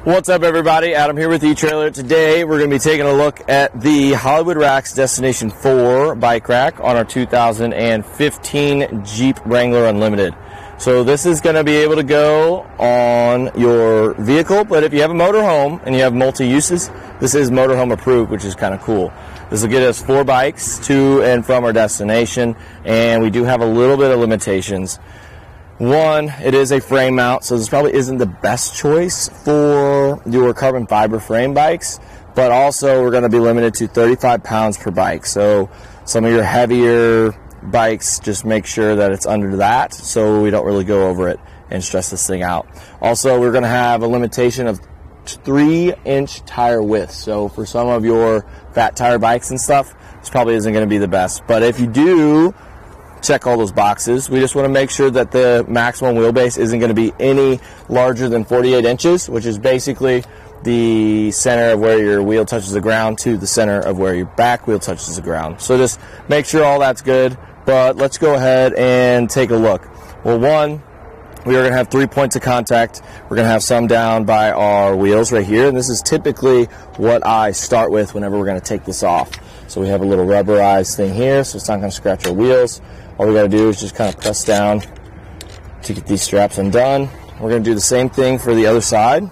What's up, everybody? Adam here with eTrailer. Today we're going to be taking a look at the Hollywood Racks Destination 4 bike rack on our 2015 Jeep Wrangler Unlimited. So this is going to be able to go on your vehicle, but if you have a motorhome and you have multi-uses, this is motorhome approved, which is kind of cool. This will get us 4 bikes to and from our destination, and we do have a little bit of limitations. One, it is a frame mount, so this probably isn't the best choice for your carbon fiber frame bikes, but also we're going to be limited to 35 pounds per bike. So some of your heavier bikes, just make sure that it's under that so we don't really go over it and stress this thing out. Also, we're going to have a limitation of 3-inch tire width. So for some of your fat tire bikes and stuff, this probably isn't going to be the best. But if you do check all those boxes, we just want to make sure that the maximum wheelbase isn't going to be any larger than 48 inches, which is basically the center of where your wheel touches the ground to the center of where your back wheel touches the ground. So just make sure all that's good. But let's go ahead and take a look. Well, one, we are going to have 3 points of contact. We're going to have some down by our wheels right here, and this is typically what I start with whenever we're going to take this off. So we have a little rubberized thing here, so it's not going to scratch our wheels. All we got to do is just kind of press down to get these straps undone. We're going to do the same thing for the other side.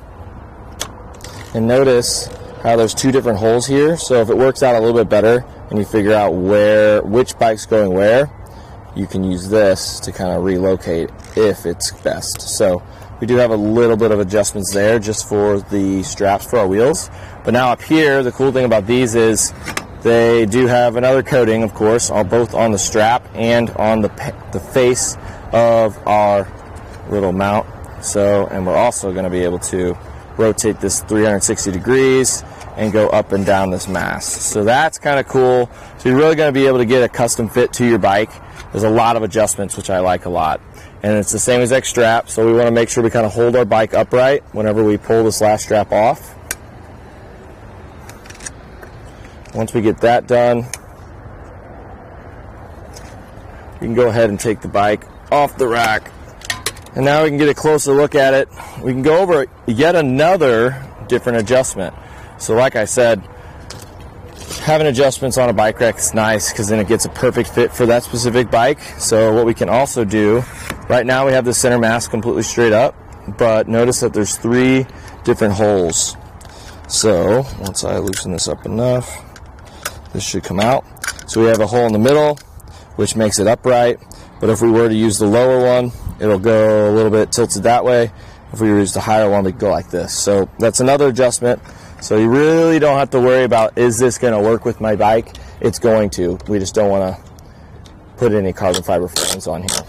And notice how there's 2 different holes here. So if it works out a little bit better and you figure out which bike's going where, you can use this to kind of relocate if it's best. So we do have a little bit of adjustments there just for the straps for our wheels. But now up here, the cool thing about these is they do have another coating, of course, both on the strap and on the face of our little mount. So, and we're also going to be able to rotate this 360 degrees and go up and down this mast. So that's kind of cool. So you're really going to be able to get a custom fit to your bike. There's a lot of adjustments, which I like a lot. And it's the same exact strap, so we want to make sure we kind of hold our bike upright whenever we pull this last strap off. Once we get that done, we can go ahead and take the bike off the rack. And now we can get a closer look at it. We can go over yet another different adjustment. So like I said, having adjustments on a bike rack is nice because then it gets a perfect fit for that specific bike. So what we can also do, right now we have the center mast completely straight up, but notice that there's 3 different holes. So once I loosen this up enough, this should come out. So we have a hole in the middle, which makes it upright. But if we were to use the lower one, it'll go a little bit tilted that way. If we use the higher one, we go like this. So that's another adjustment. So you really don't have to worry about, is this going to work with my bike? It's going to. We just don't want to put any carbon fiber frames on here.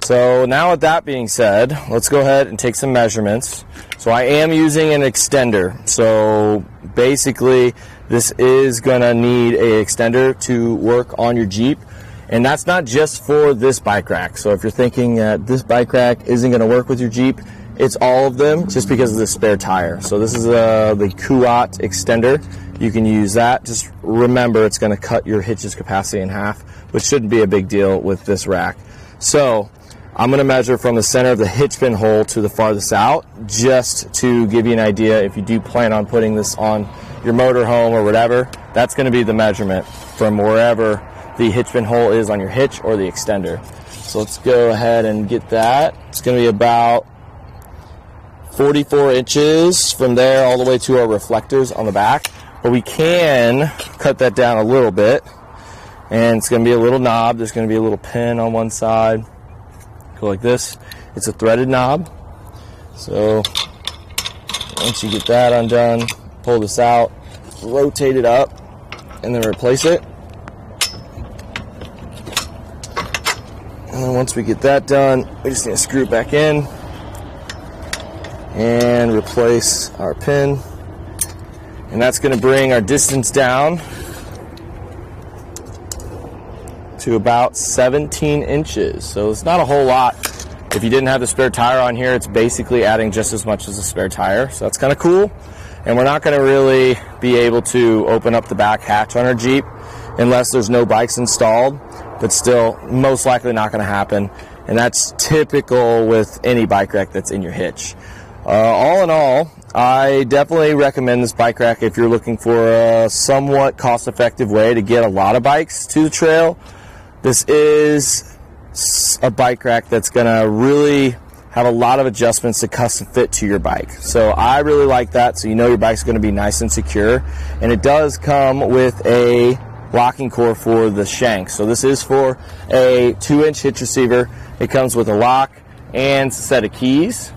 So now with that being said, let's go ahead and take some measurements. So I am using an extender. So basically, this is going to need an extender to work on your Jeep. And that's not just for this bike rack. So if you're thinking that this bike rack isn't going to work with your Jeep, it's all of them just because of the spare tire. So this is the Kuat extender. You can use that. Just remember it's going to cut your hitch's capacity in half, which shouldn't be a big deal with this rack. So I'm going to measure from the center of the hitch pin hole to the farthest out, just to give you an idea if you do plan on putting this on your motorhome or whatever. That's going to be the measurement from wherever the hitch pin hole is on your hitch or the extender. So let's go ahead and get that. It's going to be about 44 inches from there all the way to our reflectors on the back. But we can cut that down a little bit. And it's going to be a little knob. There's going to be a little pin on one side. Go like this. It's a threaded knob. So once you get that undone, pull this out, rotate it up, and then replace it. And then once we get that done, we just need to screw it back in and replace our pin. And that's going to bring our distance down to about 17 inches. So it's not a whole lot. If you didn't have the spare tire on here, it's basically adding just as much as a spare tire. So that's kind of cool. And we're not going to really be able to open up the back hatch on our Jeep unless there's no bikes installed. But still, most likely not going to happen. And that's typical with any bike rack that's in your hitch. All in all, I definitely recommend this bike rack if you're looking for a somewhat cost-effective way to get a lot of bikes to the trail. This is a bike rack that's going to really have a lot of adjustments to custom fit to your bike. So I really like that, so you know your bike's going to be nice and secure. And it does come with a locking core for the shank. So this is for a 2-inch hitch receiver. It comes with a lock and a set of keys.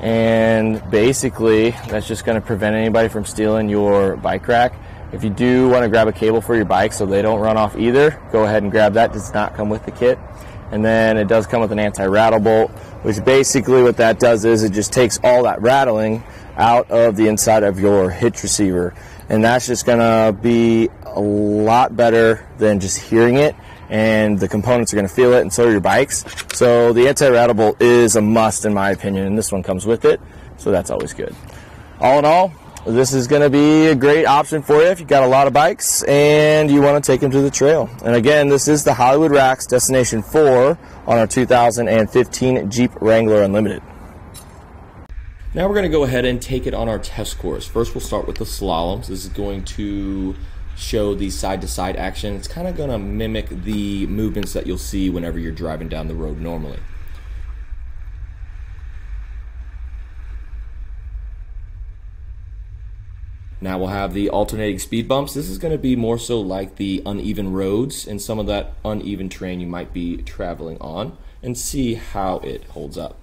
And basically, that's just going to prevent anybody from stealing your bike rack. If you do want to grab a cable for your bike so they don't run off either, go ahead and grab that. It does not come with the kit. And then it does come with an anti-rattle bolt, which basically what that does is it just takes all that rattling out of the inside of your hitch receiver. And that's just going to be a lot better than just hearing it. And the components are going to feel it, and so are your bikes. So the anti-rattle bolt is a must in my opinion, and this one comes with it, so that's always good. All in all, this is going to be a great option for you if you've got a lot of bikes and you want to take them to the trail. And again, this is the Hollywood Racks Destination 4 on our 2015 Jeep Wrangler Unlimited. Now we're going to go ahead and take it on our test course. First we'll start with the slaloms. This is going to show the side-to-side action. It's kind of going to mimic the movements that you'll see whenever you're driving down the road normally. Now we'll have the alternating speed bumps. This is going to be more so like the uneven roads and some of that uneven terrain you might be traveling on, and see how it holds up.